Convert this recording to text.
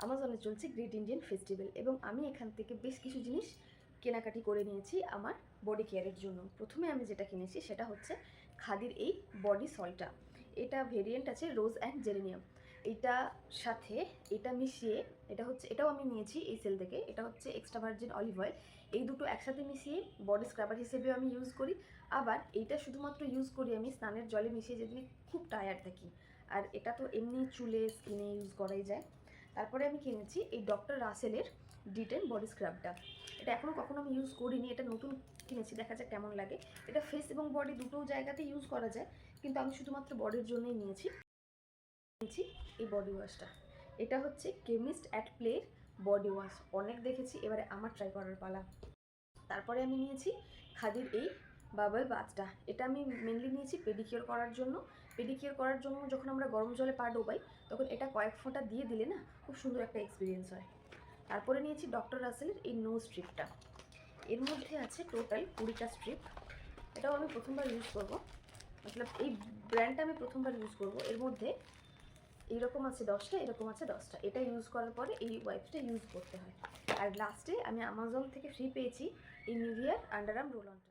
আমাজনে চলছে great Indian festival এবং আমি এখান থেকে বেশ কিছু জিনিস কেনাকাটি করে নিয়েছি আমার বডি কেয়ারের জন্য। প্রথমে আমি যেটা কিনেছি সেটা হচ্ছে খাদির এই বডি সল্টটা। এটা ভেরিয়েন্ট আছে রোজ অ্যান্ড জেরেনিয়াম। এটা সাথে এটা মিশিয়ে এটাও আমি নিয়েছি এই সেল থেকে। এটা হচ্ছে এক্সট্রা ভার্জিন অলিভ অয়েল। এই দুটো একসাথে মিশিয়ে বডি স্ক্রাবার হিসেবেও আমি ইউজ করি। আবার এইটা শুধুমাত্র ইউজ করি আমি স্নানের জলে মিশিয়ে যদি খুব টায়ার্ড থাকি। আর এটা তো এমনি চুলে স্কিনে ইউজ করাই যায়। তারপরে আমি কিনেছি এই ডক্টর রাসেলের ডিটেন বডি স্ক্রাবটা। এটা এখনও কখনো আমি ইউজ করিনি, এটা নতুন কিনেছি, দেখা যাক কেমন লাগে। এটা ফেস এবং বডি দুটো জায়গাতে ইউজ করা যায়, কিন্তু আমি শুধুমাত্র বডির জন্যই নিয়েছি এই বডি ওয়াশটা। এটা হচ্ছে কেমিস্ট অ্যাট প্লের বডি ওয়াশ। অনেক দেখেছি, এবারে আমার ট্রাই করার পালা। তারপরে আমি নিয়েছি খাদির এই বাবল বাথটা। এটা আমি মেনলি নিয়েছি পেডিকিওর করার জন্য। পেডিকিওর করার জন্য যখন আমরা গরম জলে পা ডোবাই তখন এটা কয়েক ফোঁটা দিয়ে দিলে না খুব সুন্দর একটা এক্সপিরিয়েন্স হয়। তারপরে নিয়েছি ডক্টর রাসেলের এই নোজ স্ট্রিপটা। এর মধ্যে আছে টোটাল 20টা স্ট্রিপ। এটাও আমি প্রথমবার ইউজ করব, মতলব এই ব্র্যান্ডটা আমি প্রথমবার ইউজ করব। এর মধ্যে এইরকম আছে 10টা, এরকম আছে 10টা। এটা ইউজ করার পরে এই ওয়াইপসটা ইউজ করতে হয়। আর লাস্টে আমি আমাজন থেকে ফ্রি পেয়েছি এই নিভিয়ার আন্ডার আর্ম রোল অনটা।